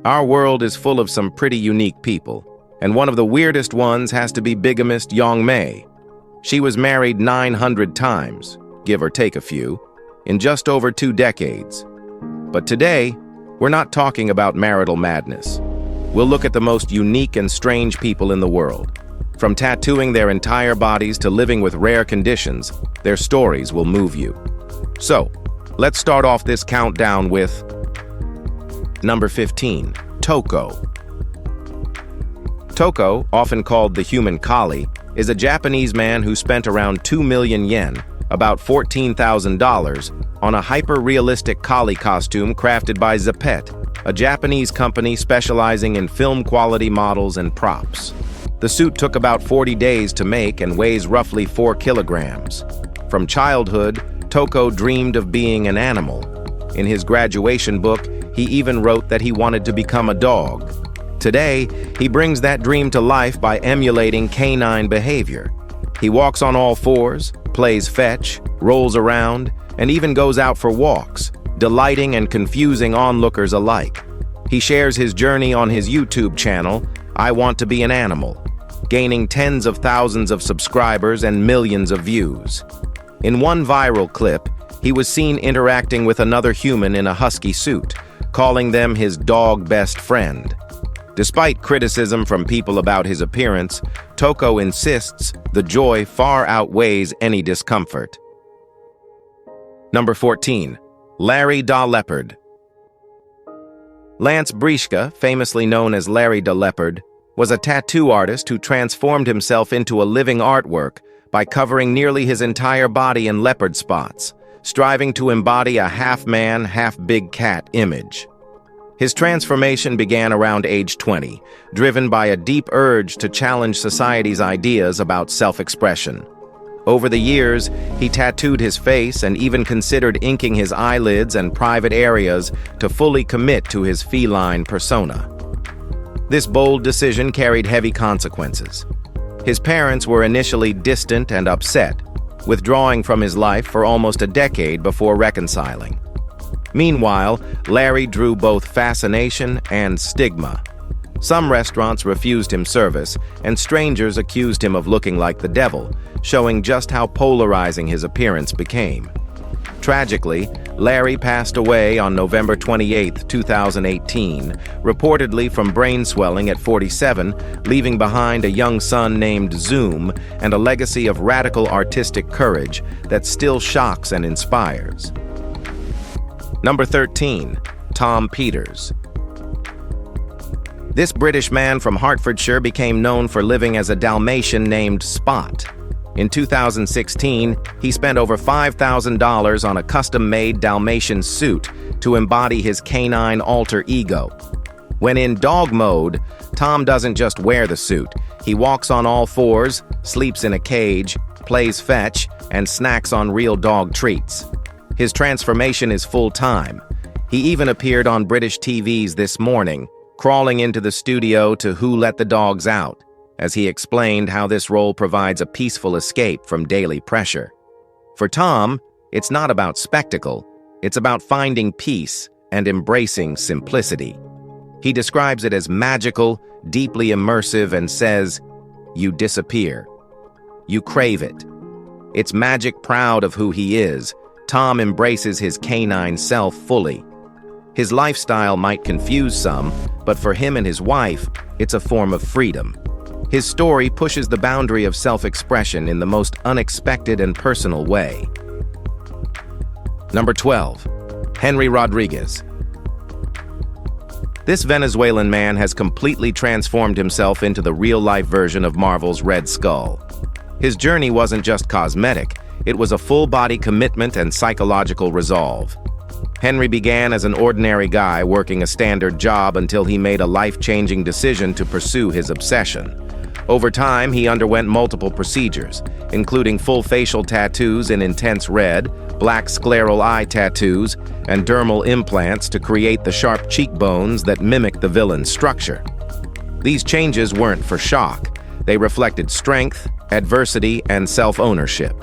Our world is full of some pretty unique people, and one of the weirdest ones has to be bigamist Yongmei. She was married 900 times, give or take a few, in just over 2 decades. But today, we're not talking about marital madness. We'll look at the most unique and strange people in the world. From tattooing their entire bodies to living with rare conditions, their stories will move you. So, let's start off this countdown with Number 15, Toko. Toko, often called the human collie, is a Japanese man who spent around 2 million yen, about $14,000, on a hyper-realistic collie costume crafted by Zeppet, a Japanese company specializing in film-quality models and props. The suit took about 40 days to make and weighs roughly 4 kilograms. From childhood, Toko dreamed of being an animal. In his graduation book, he even wrote that he wanted to become a dog. Today, he brings that dream to life by emulating canine behavior. He walks on all fours, plays fetch, rolls around, and even goes out for walks, delighting and confusing onlookers alike. He shares his journey on his YouTube channel, I Want to Be an Animal, gaining tens of thousands of subscribers and millions of views. In one viral clip, he was seen interacting with another human in a husky suit, calling them his dog best friend. Despite criticism from people about his appearance, Toko insists the joy far outweighs any discomfort. Number 14, Larry da Leopard. Lance Brishka, famously known as Larry da Leopard, was a tattoo artist who transformed himself into a living artwork by covering nearly his entire body in leopard spots, striving to embody a half-man, half-big cat image. His transformation began around age 20, driven by a deep urge to challenge society's ideas about self-expression. Over the years, he tattooed his face and even considered inking his eyelids and private areas to fully commit to his feline persona. This bold decision carried heavy consequences. His parents were initially distant and upset, withdrawing from his life for almost a decade before reconciling. Meanwhile, Larry drew both fascination and stigma. Some restaurants refused him service, and strangers accused him of looking like the devil, showing just how polarizing his appearance became. Tragically, Larry passed away on November 28, 2018, reportedly from brain swelling at 47, leaving behind a young son named Zoom and a legacy of radical artistic courage that still shocks and inspires. Number 13, Tom Peters. This British man from Hertfordshire became known for living as a Dalmatian named Spot. In 2016, he spent over $5,000 on a custom-made Dalmatian suit to embody his canine alter ego. When in dog mode, Tom doesn't just wear the suit. He walks on all fours, sleeps in a cage, plays fetch, and snacks on real dog treats. His transformation is full-time. He even appeared on British TVs this morning, crawling into the studio to Who Let the Dogs Out, as he explained how this role provides a peaceful escape from daily pressure. For Tom, it's not about spectacle, it's about finding peace and embracing simplicity. He describes it as magical, deeply immersive, and says, "You disappear. You crave it." It's magic proud of who he is. Tom embraces his canine self fully. His lifestyle might confuse some, but for him and his wife, it's a form of freedom. His story pushes the boundary of self-expression in the most unexpected and personal way. Number 12, Henry Rodriguez. This Venezuelan man has completely transformed himself into the real-life version of Marvel's Red Skull. His journey wasn't just cosmetic, it was a full-body commitment and psychological resolve. Henry began as an ordinary guy working a standard job until he made a life-changing decision to pursue his obsession. Over time, he underwent multiple procedures, including full facial tattoos in intense red, black scleral eye tattoos, and dermal implants to create the sharp cheekbones that mimic the villain's structure. These changes weren't for shock. They reflected strength, adversity, and self-ownership.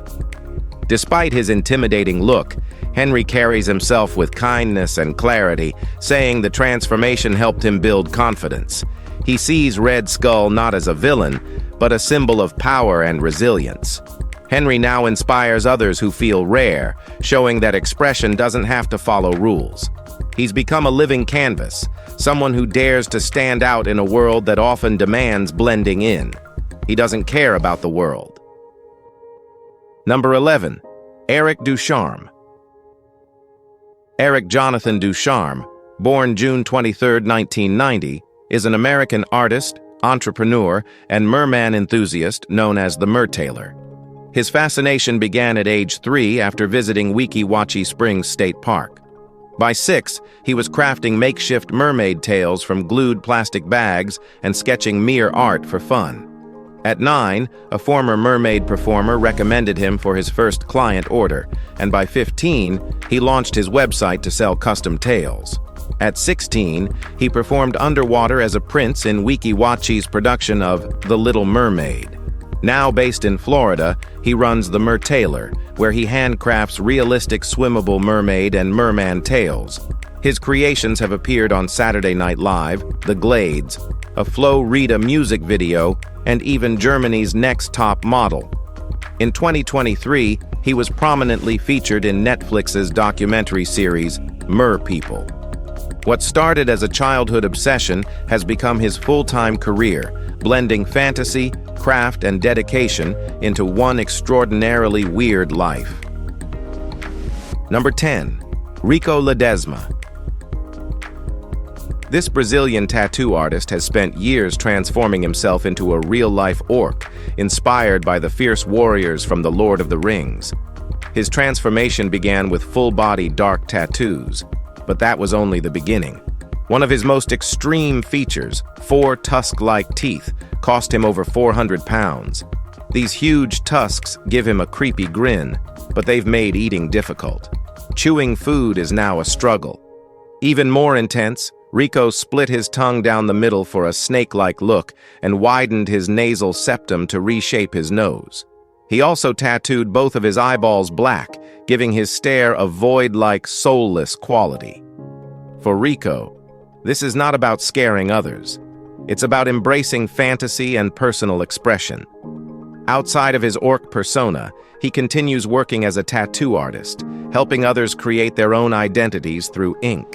Despite his intimidating look, Henry carries himself with kindness and clarity, saying the transformation helped him build confidence. He sees Red Skull not as a villain, but a symbol of power and resilience. Henry now inspires others who feel rare, showing that expression doesn't have to follow rules. He's become a living canvas, someone who dares to stand out in a world that often demands blending in. He doesn't care about the world. Number 11. Eric Ducharme. Eric Jonathan Ducharme, born June 23, 1990, is an American artist, entrepreneur, and merman enthusiast known as the Mertailor. His fascination began at age 3 after visiting Weeki Wachee Springs State Park. By 6, he was crafting makeshift mermaid tails from glued plastic bags and sketching mere art for fun. At 9, a former mermaid performer recommended him for his first client order, and by 15, he launched his website to sell custom tails. At 16, he performed underwater as a prince in Weeki Wachee's production of The Little Mermaid. Now based in Florida, he runs the Mertailor, where he handcrafts realistic swimmable mermaid and merman tails. His creations have appeared on Saturday Night Live, The Glades, a Flo Rida music video, and even Germany's Next Top Model. In 2023, he was prominently featured in Netflix's documentary series, Mer People. What started as a childhood obsession has become his full-time career, blending fantasy, craft, and dedication into one extraordinarily weird life. Number 10. Rico Ledesma. This Brazilian tattoo artist has spent years transforming himself into a real-life orc, inspired by the fierce warriors from The Lord of the Rings. His transformation began with full-body dark tattoos, but that was only the beginning. One of his most extreme features, 4 tusk-like teeth, cost him over 400 pounds. These huge tusks give him a creepy grin, but they've made eating difficult. Chewing food is now a struggle. Even more intense, Rico split his tongue down the middle for a snake-like look and widened his nasal septum to reshape his nose. He also tattooed both of his eyeballs black, giving his stare a void-like, soulless quality. For Rico, this is not about scaring others. It's about embracing fantasy and personal expression. Outside of his orc persona, he continues working as a tattoo artist, helping others create their own identities through ink.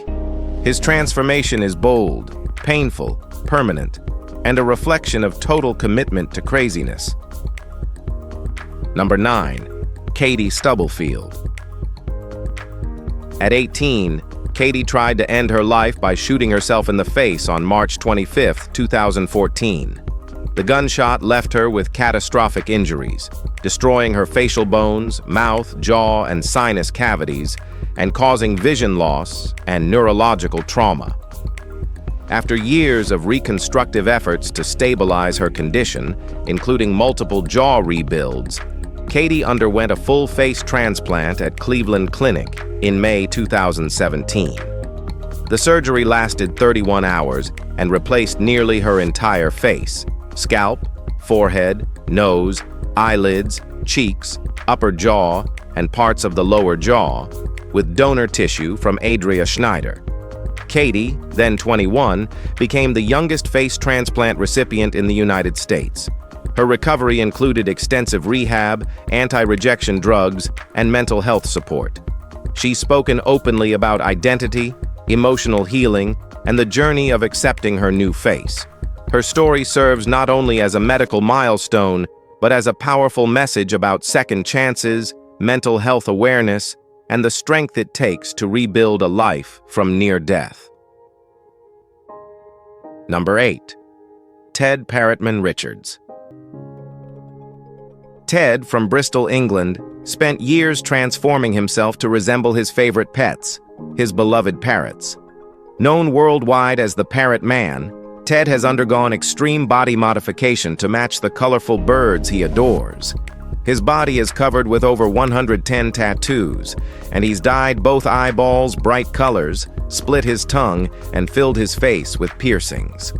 His transformation is bold, painful, permanent, and a reflection of total commitment to craziness. Number 9. Katie Stubblefield. At 18, Katie tried to end her life by shooting herself in the face on March 25, 2014. The gunshot left her with catastrophic injuries, destroying her facial bones, mouth, jaw, and sinus cavities, and causing vision loss and neurological trauma. After years of reconstructive efforts to stabilize her condition, including multiple jaw rebuilds, Katie underwent a full-face transplant at Cleveland Clinic in May 2017. The surgery lasted 31 hours and replaced nearly her entire face: scalp, forehead, nose, eyelids, cheeks, upper jaw, and parts of the lower jaw, with donor tissue from Adria Schneider. Katie, then 21, became the youngest face transplant recipient in the United States. Her recovery included extensive rehab, anti-rejection drugs, and mental health support. She's spoken openly about identity, emotional healing, and the journey of accepting her new face. Her story serves not only as a medical milestone, but as a powerful message about second chances, mental health awareness, and the strength it takes to rebuild a life from near death. Number 8. Ted Parrotman Richards. Ted, from Bristol, England, spent years transforming himself to resemble his favorite pets, his beloved parrots. Known worldwide as the Parrot Man, Ted has undergone extreme body modification to match the colorful birds he adores. His body is covered with over 110 tattoos, and he's dyed both eyeballs bright colors, split his tongue, and filled his face with piercings.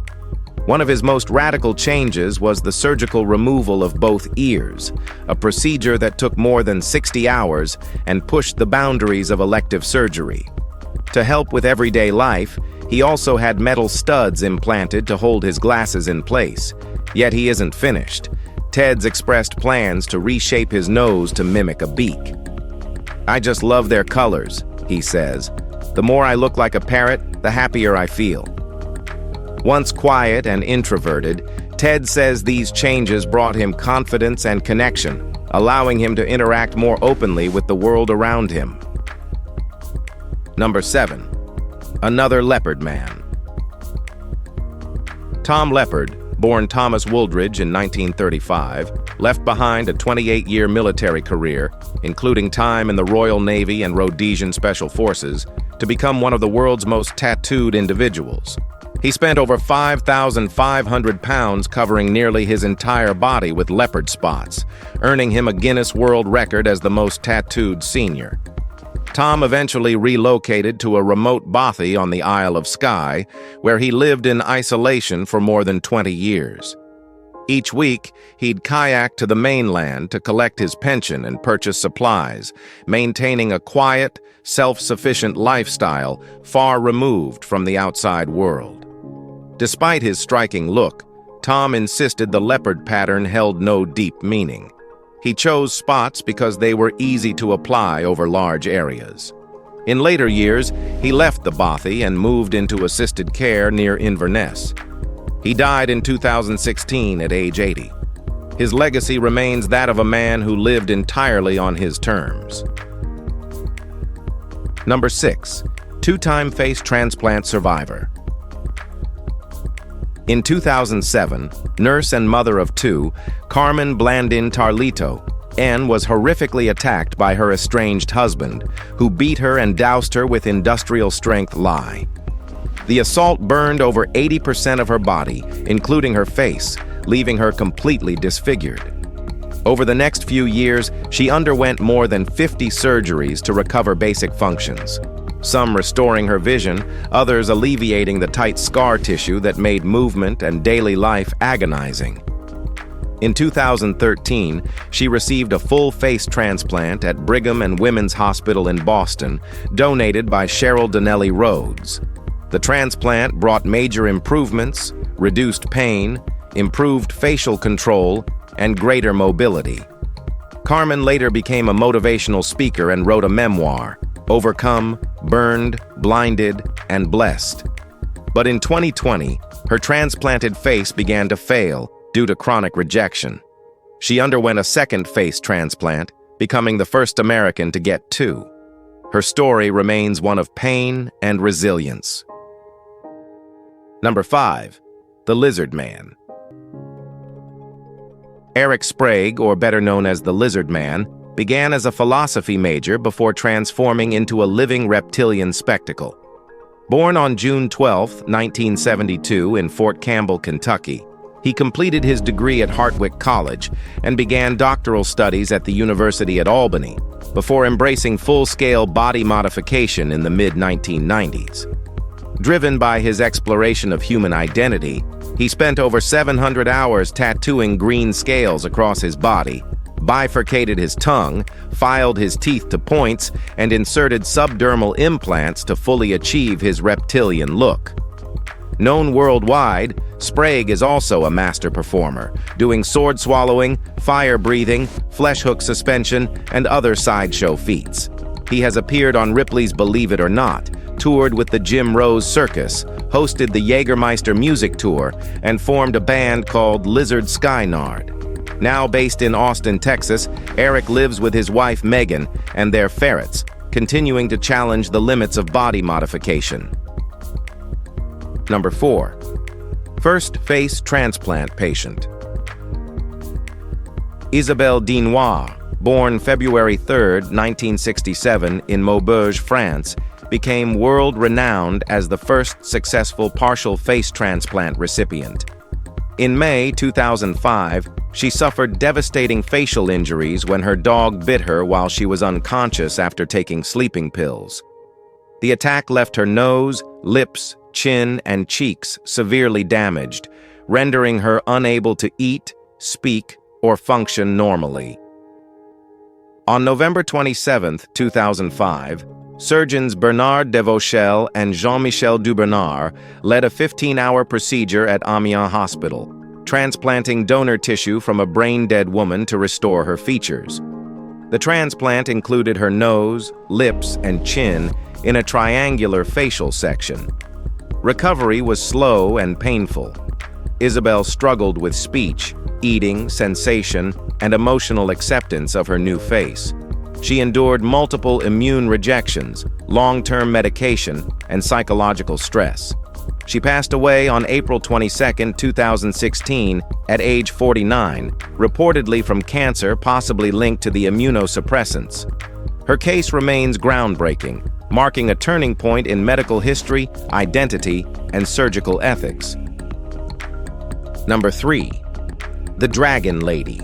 One of his most radical changes was the surgical removal of both ears, a procedure that took more than 60 hours and pushed the boundaries of elective surgery. To help with everyday life, he also had metal studs implanted to hold his glasses in place. Yet he isn't finished. Ted's expressed plans to reshape his nose to mimic a beak. "I just love their colors," he says. "The more I look like a parrot, the happier I feel." Once quiet and introverted, Ted says these changes brought him confidence and connection, allowing him to interact more openly with the world around him. Number 7. Another leopard man. Tom Leopard, born Thomas Wooldridge in 1935, left behind a 28-year military career, including time in the Royal Navy and Rhodesian Special Forces, to become one of the world's most tattooed individuals. He spent over 5,500 pounds covering nearly his entire body with leopard spots, earning him a Guinness World Record as the most tattooed senior. Tom eventually relocated to a remote bothy on the Isle of Skye, where he lived in isolation for more than 20 years. Each week, he'd kayak to the mainland to collect his pension and purchase supplies, maintaining a quiet, self-sufficient lifestyle far removed from the outside world. Despite his striking look, Tom insisted the leopard pattern held no deep meaning. He chose spots because they were easy to apply over large areas. In later years, he left the bothy and moved into assisted care near Inverness. He died in 2016 at age 80. His legacy remains that of a man who lived entirely on his terms. Number 6. Two-time face transplant survivor. In 2007, nurse and mother of 2, Carmen Blandin Tarlito, Anne was horrifically attacked by her estranged husband, who beat her and doused her with industrial-strength lye. The assault burned over 80% of her body, including her face, leaving her completely disfigured. Over the next few years, she underwent more than 50 surgeries to recover basic functions. Some restoring her vision, others alleviating the tight scar tissue that made movement and daily life agonizing. In 2013, she received a full face transplant at Brigham and Women's Hospital in Boston, donated by Cheryl Donnelly Rhodes. The transplant brought major improvements, reduced pain, improved facial control, and greater mobility. Carmen later became a motivational speaker and wrote a memoir, Overcome, Burned, Blinded, and Blessed. But in 2020, her transplanted face began to fail due to chronic rejection. She underwent a second face transplant, becoming the first American to get 2. Her story remains one of pain and resilience. Number 5. The Lizard Man. Eric Sprague, or better known as the Lizard Man, began as a philosophy major before transforming into a living reptilian spectacle. Born on June 12, 1972 in Fort Campbell, Kentucky, he completed his degree at Hartwick College and began doctoral studies at the University at Albany before embracing full-scale body modification in the mid-1990s. Driven by his exploration of human identity, he spent over 700 hours tattooing green scales across his body, bifurcated his tongue, filed his teeth to points, and inserted subdermal implants to fully achieve his reptilian look. Known worldwide, Sprague is also a master performer, doing sword swallowing, fire breathing, flesh hook suspension, and other sideshow feats. He has appeared on Ripley's Believe It or Not, toured with the Jim Rose Circus, hosted the Jägermeister Music Tour, and formed a band called Lizard Skynard. Now based in Austin, Texas, Eric lives with his wife Megan and their ferrets, continuing to challenge the limits of body modification. Number 4. First face transplant patient. Isabelle Dinois, born February 3, 1967 in Maubeuge, France, became world-renowned as the first successful partial face transplant recipient. In May 2005, she suffered devastating facial injuries when her dog bit her while she was unconscious after taking sleeping pills. The attack left her nose, lips, chin, and cheeks severely damaged, rendering her unable to eat, speak, or function normally. On November 27, 2005, surgeons Bernard Devauchel and Jean-Michel Dubernard led a 15-hour procedure at Amiens Hospital, transplanting donor tissue from a brain-dead woman to restore her features. The transplant included her nose, lips, and chin in a triangular facial section. Recovery was slow and painful. Isabelle struggled with speech, eating, sensation, and emotional acceptance of her new face. She endured multiple immune rejections, long-term medication, and psychological stress. She passed away on April 22, 2016, at age 49, reportedly from cancer possibly linked to the immunosuppressants. Her case remains groundbreaking, marking a turning point in medical history, identity, and surgical ethics. Number 3. The Dragon Lady.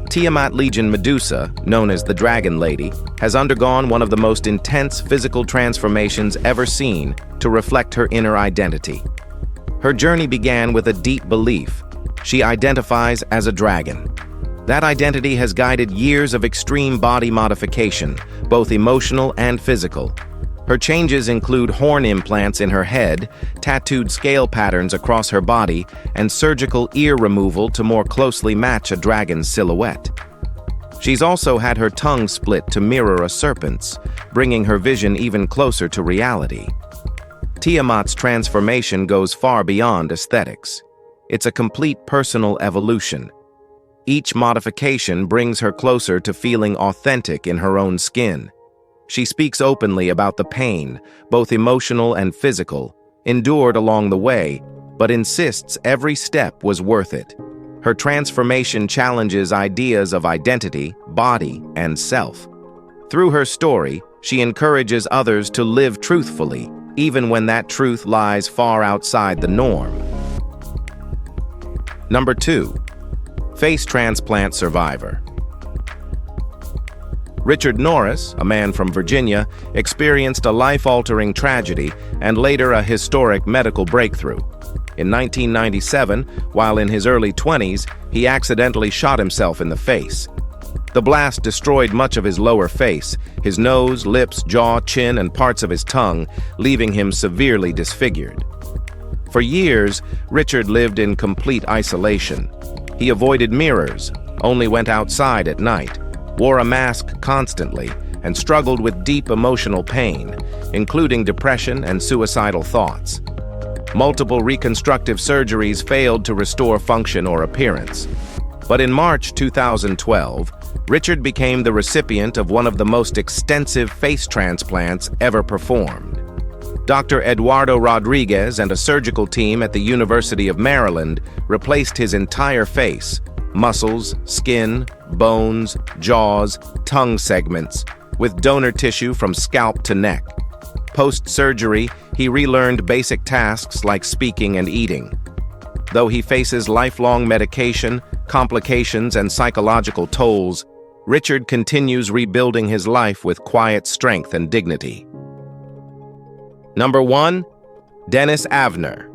Tiamat Legion Medusa, known as the Dragon Lady, has undergone one of the most intense physical transformations ever seen to reflect her inner identity. Her journey began with a deep belief. She identifies as a dragon. That identity has guided years of extreme body modification, both emotional and physical. Her changes include horn implants in her head, tattooed scale patterns across her body, and surgical ear removal to more closely match a dragon's silhouette. She's also had her tongue split to mirror a serpent's, bringing her vision even closer to reality. Tiamat's transformation goes far beyond aesthetics. It's a complete personal evolution. Each modification brings her closer to feeling authentic in her own skin. She speaks openly about the pain, both emotional and physical, endured along the way, but insists every step was worth it. Her transformation challenges ideas of identity, body, and self. Through her story, she encourages others to live truthfully, even when that truth lies far outside the norm. Number 2. Face transplant survivor. Richard Norris, a man from Virginia, experienced a life-altering tragedy and later a historic medical breakthrough. In 1997, while in his early 20s, he accidentally shot himself in the face. The blast destroyed much of his lower face, his nose, lips, jaw, chin, and parts of his tongue, leaving him severely disfigured. For years, Richard lived in complete isolation. He avoided mirrors, only went outside at night, wore a mask constantly, and struggled with deep emotional pain, including depression and suicidal thoughts. Multiple reconstructive surgeries failed to restore function or appearance. But in March 2012, Richard became the recipient of one of the most extensive face transplants ever performed. Dr. Eduardo Rodriguez and a surgical team at the University of Maryland replaced his entire face, muscles, skin, bones, jaws, tongue segments, with donor tissue from scalp to neck. Post-surgery, he relearned basic tasks like speaking and eating. Though he faces lifelong medication, complications, and psychological tolls, Richard continues rebuilding his life with quiet strength and dignity. Number 1. Dennis Avner.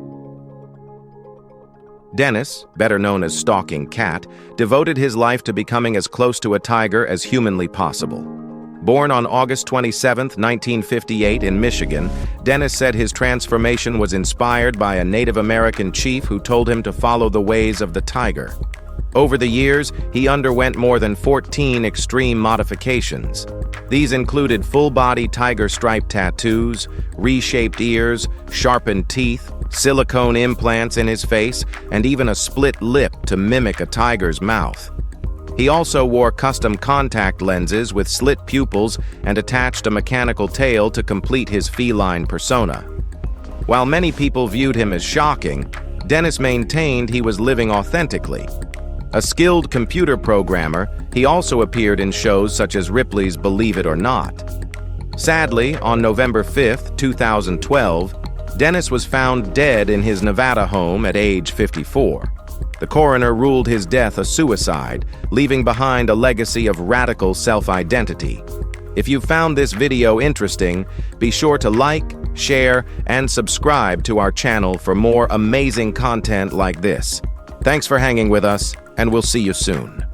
Dennis, better known as Stalking Cat, devoted his life to becoming as close to a tiger as humanly possible. Born on August 27, 1958 in Michigan, Dennis said his transformation was inspired by a Native American chief who told him to follow the ways of the tiger. Over the years, he underwent more than 14 extreme modifications. These included full-body tiger stripe tattoos, reshaped ears, sharpened teeth, silicone implants in his face, and even a split lip to mimic a tiger's mouth. He also wore custom contact lenses with slit pupils and attached a mechanical tail to complete his feline persona. While many people viewed him as shocking, Dennis maintained he was living authentically. A skilled computer programmer, he also appeared in shows such as Ripley's Believe It or Not. Sadly, on November 5, 2012, Dennis was found dead in his Nevada home at age 54. The coroner ruled his death a suicide, leaving behind a legacy of radical self-identity. If you found this video interesting, be sure to like, share, and subscribe to our channel for more amazing content like this. Thanks for hanging with us, and we'll see you soon.